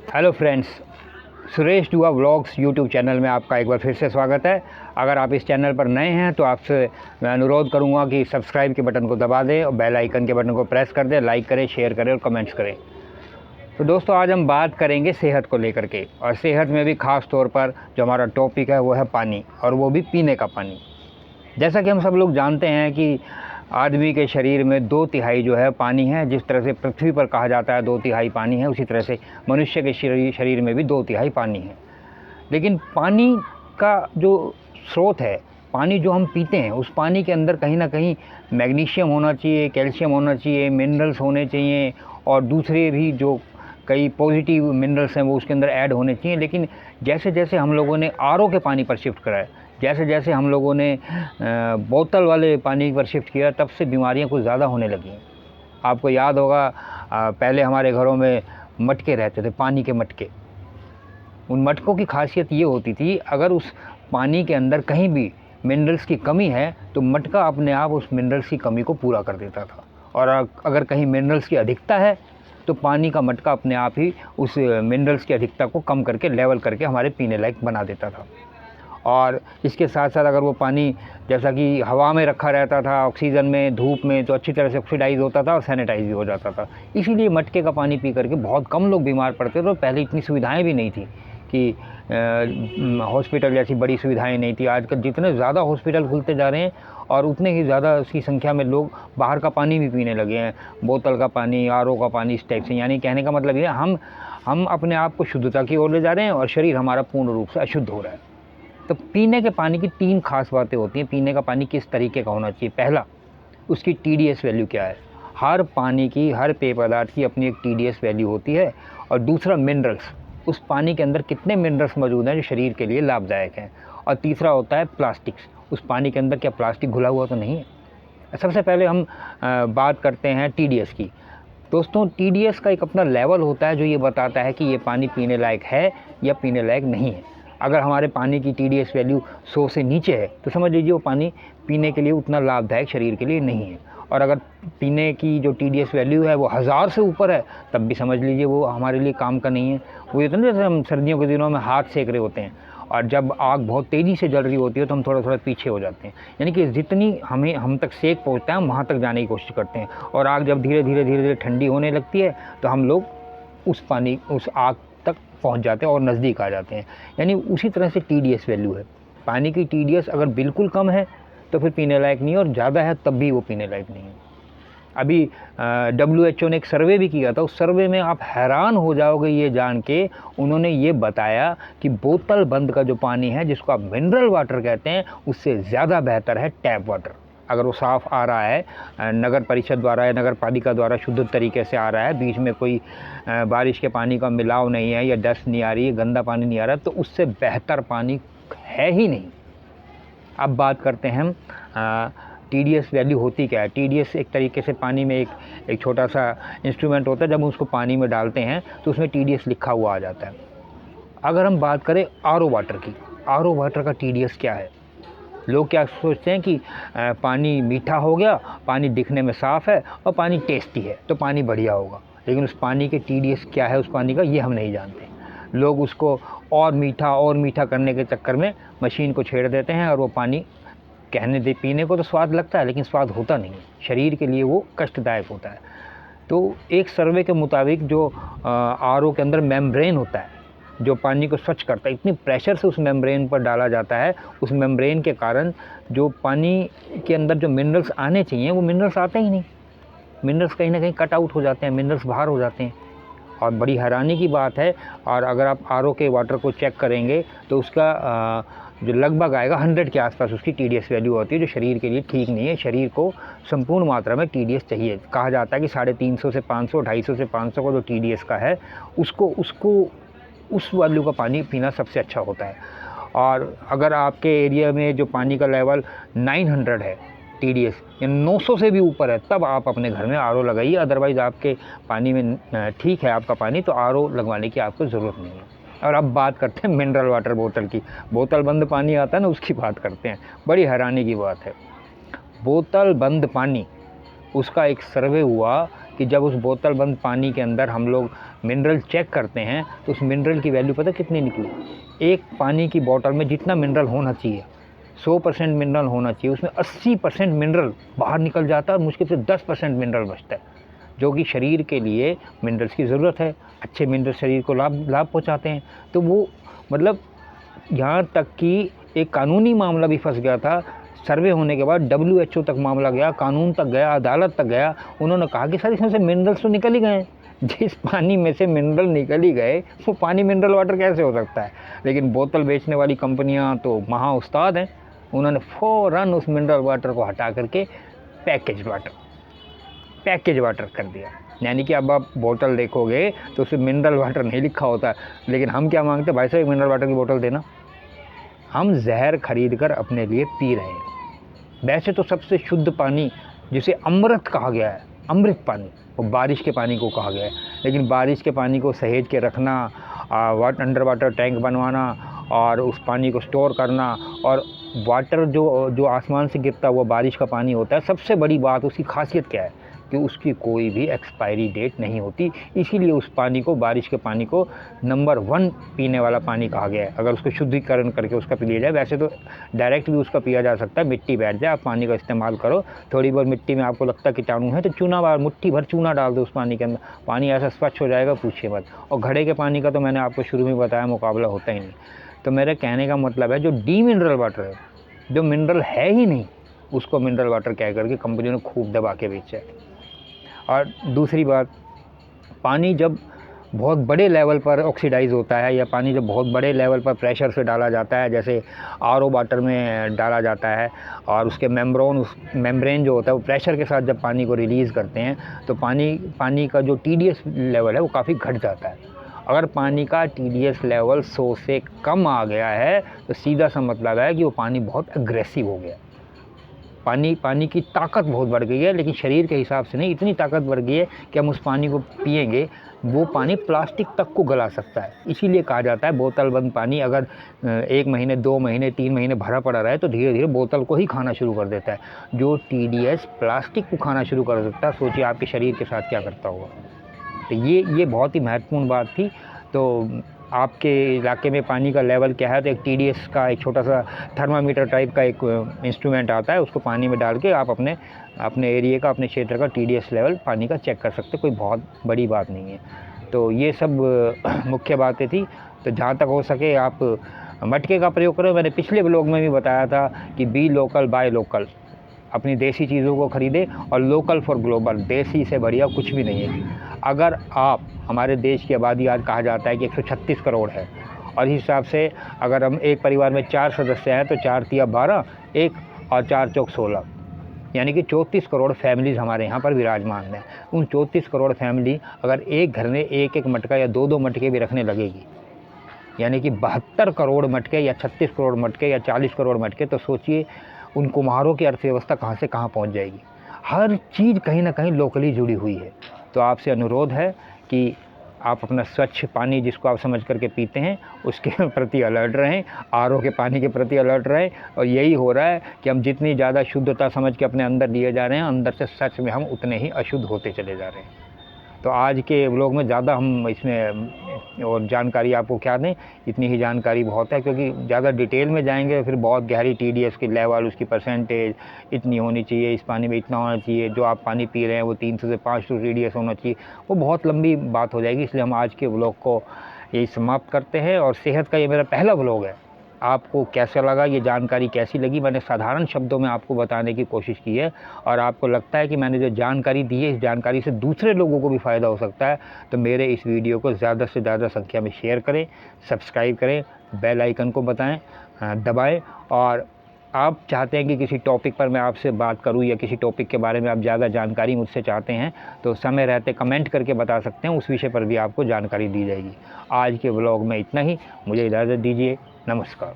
Hello friends, Suresh डुआ vlogs YouTube channel में आपका एक बार फिर से स्वागत है। अगर आप इस चैनल पर नए हैं तो आपसे मैं अनुरोध करूंगा कि सब्सक्राइब के बटन को दबा दें और बेल आइकन के बटन को प्रेस कर दें, लाइक करें, शेयर करें और कमेंट्स करें। तो दोस्तों, आज हम बात करेंगे सेहत को लेकर के, और सेहत में भी ख़ास तौर पर जो हमारा टॉपिक है वो है पानी, और वो भी पीने का पानी। जैसा कि हम सब लोग जानते हैं कि आदमी के शरीर में 2/3 जो है पानी है। जिस तरह से पृथ्वी पर कहा जाता है 2/3 पानी है, उसी तरह से मनुष्य के शरीर में भी 2/3 पानी है। लेकिन पानी का जो स्रोत है, पानी जो हम पीते हैं, उस पानी के अंदर कहीं ना कहीं मैग्नीशियम होना चाहिए, कैल्शियम होना चाहिए, मिनरल्स होने चाहिए, और दूसरे भी जो कई पॉजिटिव मिनरल्स हैं वो उसके अंदर ऐड होने चाहिए। लेकिन जैसे जैसे हम लोगों ने आरओ के पानी पर शिफ्ट करा है, जैसे जैसे हम लोगों ने बोतल वाले पानी पर शिफ्ट किया, तब से बीमारियां कुछ ज़्यादा होने लगी हैं। आपको याद होगा, पहले हमारे घरों में मटके रहते थे, पानी के मटके। उन मटकों की खासियत ये होती थी, अगर उस पानी के अंदर कहीं भी मिनरल्स की कमी है तो मटका अपने आप उस मिनरल्स की कमी को पूरा कर देता था। और अगर कहीं मिनरल्स की अधिकता है तो पानी का मटका अपने आप ही उस मिनरल्स की अधिकता को कम करके, लेवल करके हमारे पीने लायक बना देता था। और इसके साथ साथ अगर वो पानी जैसा कि हवा में रखा रहता था, ऑक्सीजन में, धूप में, तो अच्छी तरह से ऑक्सीडाइज होता था और सैनिटाइज भी हो जाता था। इसीलिए मटके का पानी पी करके बहुत कम लोग बीमार पड़ते थे। और पहले इतनी सुविधाएं भी नहीं थी कि हॉस्पिटल जैसी बड़ी सुविधाएं नहीं थी। आजकल जितने ज़्यादा हॉस्पिटल खुलते जा रहे हैं और उतने ही ज़्यादा उसकी संख्या में लोग बाहर का पानी भी पीने लगे हैं, बोतल का पानी, आरओ का पानी, इस टाइप से। यानी कहने का मतलब ये है, हम अपने आप को शुद्धता की ओर ले जा रहे हैं और शरीर हमारा पूर्ण रूप से अशुद्ध हो रहा है। तो पीने के पानी की 3 खास बातें होती हैं। पीने का पानी किस तरीके का होना चाहिए। पहला, उसकी टीडीएस वैल्यू क्या है। हर पानी की, हर पेय पदार्थ की अपनी एक टीडीएस वैल्यू होती है। और दूसरा, मिनरल्स, उस पानी के अंदर कितने मिनरल्स मौजूद हैं जो शरीर के लिए लाभदायक हैं। और तीसरा होता है प्लास्टिक्स, उस पानी के अंदर क्या प्लास्टिक घुला हुआ तो नहीं है। सबसे पहले हम बात करते हैं टीडीएस की। दोस्तों, टीडीएस का एक अपना लेवल होता है जो ये बताता है कि ये पानी पीने लायक है या पीने लायक नहीं है। अगर हमारे पानी की टीडीएस वैल्यू 100 से नीचे है तो समझ लीजिए वो पानी पीने के लिए उतना लाभदायक शरीर के लिए नहीं है। और अगर पीने की जो टीडीएस वैल्यू है वो 1000 से ऊपर है, तब भी समझ लीजिए वो हमारे लिए काम का नहीं है। वो ये तो नहीं, जैसे हम सर्दियों के दिनों में हाथ सेक रहे होते हैं और जब आग बहुत तेज़ी से जल रही होती है तो हम थोड़ा थोड़ा पीछे हो जाते हैं। यानी कि जितनी हम तक सेक पहुँचता है, हम वहाँ तक जाने की कोशिश करते हैं। और आग जब धीरे धीरे ठंडी होने लगती है तो हम लोग उस आग तक पहुंच जाते हैं और नज़दीक आ जाते हैं। यानी उसी तरह से टीडीएस वैल्यू है। पानी की टीडीएस अगर बिल्कुल कम है तो फिर पीने लायक नहीं है, और ज़्यादा है तब भी वो पीने लायक नहीं है। अभी WHO ने एक सर्वे भी किया था। उस सर्वे में आप हैरान हो जाओगे ये जान के, उन्होंने ये बताया कि बोतल बंद का जो पानी है, जिसको आप मिनरल वाटर कहते हैं, उससे ज़्यादा बेहतर है टैप वाटर। अगर वो साफ़ आ रहा है, नगर परिषद द्वारा या नगर पालिका द्वारा शुद्ध तरीके से आ रहा है, बीच में कोई बारिश के पानी का मिलाव नहीं है या डस्ट नहीं आ रही है, गंदा पानी नहीं आ रहा है, तो उससे बेहतर पानी है ही नहीं। अब बात करते हैं हम टीडीएस वैल्यू होती क्या है। टीडीएस एक तरीके से पानी में एक छोटा सा इंस्ट्रूमेंट होता है। जब उसको पानी में डालते हैं तो उसमें टीडीएस लिखा हुआ आ जाता है। अगर हम बात करें आरओ वाटर की, आरओ वाटर का टीडीएस क्या है। लोग क्या सोचते हैं कि पानी मीठा हो गया, पानी दिखने में साफ़ है और पानी टेस्टी है तो पानी बढ़िया होगा। लेकिन उस पानी के टीडीएस क्या है उस पानी का, ये हम नहीं जानते। लोग उसको और मीठा करने के चक्कर में मशीन को छेड़ देते हैं, और वो पानी पीने को तो स्वाद लगता है लेकिन स्वाद होता नहीं है। शरीर के लिए वो कष्टदायक होता है। तो एक सर्वे के मुताबिक जो आरओ के अंदर मेम्ब्रेन होता है, जो पानी को स्वच्छ करता है, इतनी प्रेशर से उस मेम्ब्रेन पर डाला जाता है, उस मेम्ब्रेन के कारण जो पानी के अंदर जो मिनरल्स आने चाहिए वो मिनरल्स आते ही नहीं। मिनरल्स कहीं ना कहीं कट आउट हो जाते हैं, मिनरल्स बाहर हो जाते हैं। और बड़ी हैरानी की बात है। और अगर आप आरओ के वाटर को चेक करेंगे तो उसका जो लगभग आएगा 100 के आसपास उसकी टीडीएस वैल्यू होती है, जो शरीर के लिए ठीक नहीं है। शरीर को संपूर्ण मात्रा में टीडीएस चाहिए। कहा जाता है कि 350 से 500, 250 से 500 का जो टीडीएस का है, उसको उस वैल्यू का पानी पीना सबसे अच्छा होता है। और अगर आपके एरिया में जो पानी का लेवल 900 है टीडीएस, या 900 से भी ऊपर है, तब आप अपने घर में आरओ लगाइए। अदरवाइज़ आपके पानी में ठीक है आपका पानी, तो आरओ लगवाने की आपको ज़रूरत नहीं है। और अब बात करते हैं मिनरल वाटर बोतल की। बोतल बंद पानी आता है ना, उसकी बात करते हैं। बड़ी हैरानी की बात है, बोतल बंद पानी, उसका एक सर्वे हुआ कि जब उस बोतल बंद पानी के अंदर हम लोग मिनरल चेक करते हैं तो उस मिनरल की वैल्यू पता कितनी निकली? एक पानी की बोतल में जितना मिनरल होना चाहिए, 100% मिनरल होना चाहिए, उसमें 80% मिनरल बाहर निकल जाता है और मुश्किल से 10% मिनरल बचता है, जो कि शरीर के लिए मिनरल्स की ज़रूरत है। अच्छे मिनरल शरीर को लाभ पहुँचाते हैं। तो वो मतलब यहाँ तक कि एक कानूनी मामला भी फंस गया था। सर्वे होने के बाद WHO तक मामला गया, कानून तक गया, अदालत तक गया। उन्होंने कहा कि सर इसमें से मिनरल्स तो निकल ही गए हैं। जिस पानी में से मिनरल निकल ही गए वो पानी मिनरल वाटर कैसे हो सकता है? लेकिन बोतल बेचने वाली कंपनियां तो महा उस्ताद हैं। उन्होंने फ़ौरन उस मिनरल वाटर को हटा करके पैकेज वाटर कर दिया। यानी कि अब आप बोतल देखोगे तो उसमें मिनरल वाटर नहीं लिखा होता। लेकिन हम क्या मांगते हैं, भाई साहब मिनरल वाटर की बोतल देना। हम जहर खरीद कर अपने लिए पी रहे हैं। वैसे तो सबसे शुद्ध पानी जिसे अमृत कहा गया है, अमृत पानी, वो बारिश के पानी को कहा गया है। लेकिन बारिश के पानी को सहेज के रखना, अंडर वाटर टैंक बनवाना और उस पानी को स्टोर करना, और वाटर जो आसमान से गिरता हुआ बारिश का पानी होता है, सबसे बड़ी बात उसकी खासियत क्या है कि उसकी कोई भी एक्सपायरी डेट नहीं होती। इसीलिए उस पानी को, बारिश के पानी को नंबर 1 पीने वाला पानी कहा गया है। अगर उसको शुद्धिकरण करके उसका पी लिया जाए, वैसे तो डायरेक्ट भी उसका पिया जा सकता है। मिट्टी बैठ जाए, आप पानी का इस्तेमाल करो, थोड़ी बहुत मिट्टी में आपको लगता है कीटाणु है तो चूना, मुट्ठी भर चूना डाल दो उस पानी के अंदर, पानी ऐसा स्वच्छ हो जाएगा पूछिए मत। और घड़े के पानी का तो मैंने आपको शुरू में बताया, मुकाबला होता ही नहीं। तो मेरे कहने का मतलब है, जो डी मिनरल वाटर है, जो मिनरल है ही नहीं, उसको मिनरल वाटर कह करके कंपनियों ने खूब दबा के बेचा है। और दूसरी बात, पानी जब बहुत बड़े लेवल पर ऑक्सीडाइज़ होता है, या पानी जब बहुत बड़े लेवल पर प्रेशर से डाला जाता है, जैसे RO वाटर में डाला जाता है, और उसके मेम्ब्रेन जो होता है वो प्रेशर के साथ जब पानी को रिलीज़ करते हैं, तो पानी का जो TDS लेवल है वो काफ़ी घट जाता है। अगर पानी का TDS लेवल 100 से कम आ गया है तो सीधा सा मतलब है कि वो पानी बहुत अग्रेसिव हो गया। पानी की ताकत बहुत बढ़ गई है, लेकिन शरीर के हिसाब से नहीं। इतनी ताकत बढ़ गई है कि हम उस पानी को पिएंगे, वो पानी प्लास्टिक तक को गला सकता है। इसीलिए कहा जाता है बोतल बंद पानी अगर 1 महीने, 2 महीने, 3 महीने भरा पड़ा रहे तो धीरे धीरे बोतल को ही खाना शुरू कर देता है। जो TDS प्लास्टिक को खाना शुरू कर सकता है, सोचिए आपके शरीर के साथ क्या करता होगा। तो ये बहुत ही महत्वपूर्ण बात थी। तो आपके इलाके में पानी का लेवल क्या है, तो एक TDS का एक छोटा सा थर्मामीटर टाइप का एक इंस्ट्रूमेंट आता है, उसको पानी में डाल के आप अपने एरिया का, अपने क्षेत्र का TDS लेवल पानी का चेक कर सकते, कोई बहुत बड़ी बात नहीं है। तो ये सब मुख्य बातें थी। तो जहाँ तक हो सके आप मटके का प्रयोग करें। मैंने पिछले ब्लॉग में भी बताया था कि बी लोकल बाय लोकल, अपनी देसी चीज़ों को ख़रीदें, और लोकल फॉर ग्लोबल, देसी से बढ़िया कुछ भी नहीं है। अगर आप, हमारे देश की आबादी आज कहा जाता है कि 136 करोड़ है, और इस हिसाब से अगर हम एक परिवार में 4 सदस्य हैं तो 4 तिया 12, 1 और 4 चौक 16, यानी कि 34 करोड़ फैमिलीज़ हमारे यहाँ पर विराजमान हैं। उन 34 करोड़ फैमिली अगर एक घर में एक एक मटका या दो मटके भी रखने लगेगी, यानी कि 72 करोड़ मटके या 36 करोड़ मटके या 40 करोड़ मटके, तो सोचिए उन कुम्हारों की अर्थव्यवस्था कहाँ से कहाँ पहुँच जाएगी। हर चीज़ कहीं ना कहीं लोकली जुड़ी हुई है। तो आपसे अनुरोध है कि आप अपना स्वच्छ पानी जिसको आप समझ करके पीते हैं उसके प्रति अलर्ट रहें, RO के पानी के प्रति अलर्ट रहें। और यही हो रहा है कि हम जितनी ज़्यादा शुद्धता समझ के अपने अंदर लिए जा रहे हैं, अंदर से सच में हम उतने ही अशुद्ध होते चले जा रहे हैं। तो आज के व्लॉग में ज़्यादा हम इसमें और जानकारी आपको क्या दें, इतनी ही जानकारी बहुत है, क्योंकि ज़्यादा डिटेल में जाएंगे फिर बहुत गहरी TDS की लेवल, उसकी परसेंटेज इतनी होनी चाहिए, इस पानी में इतना होना चाहिए, जो आप पानी पी रहे हैं वो 300 से 500 TDS होना चाहिए, वो बहुत लंबी बात हो जाएगी। इसलिए हम आज के व्लॉग को यही समाप्त करते हैं। और सेहत का ये मेरा पहला व्लॉग है। आपको कैसा लगा, ये जानकारी कैसी लगी? मैंने साधारण शब्दों में आपको बताने की कोशिश की है, और आपको लगता है कि मैंने जो जानकारी दी है, इस जानकारी से दूसरे लोगों को भी फ़ायदा हो सकता है, तो मेरे इस वीडियो को ज़्यादा से ज़्यादा संख्या में शेयर करें, सब्सक्राइब करें, बेल आइकन को दबाएं। और आप चाहते हैं कि किसी टॉपिक पर मैं आपसे बात करूं, या किसी टॉपिक के बारे में आप ज़्यादा जानकारी मुझसे चाहते हैं, तो समय रहते कमेंट करके बता सकते हैं, उस विषय पर भी आपको जानकारी दी जाएगी। आज के व्लॉग में इतना ही, मुझे इजाज़त दीजिए। नमस्कार।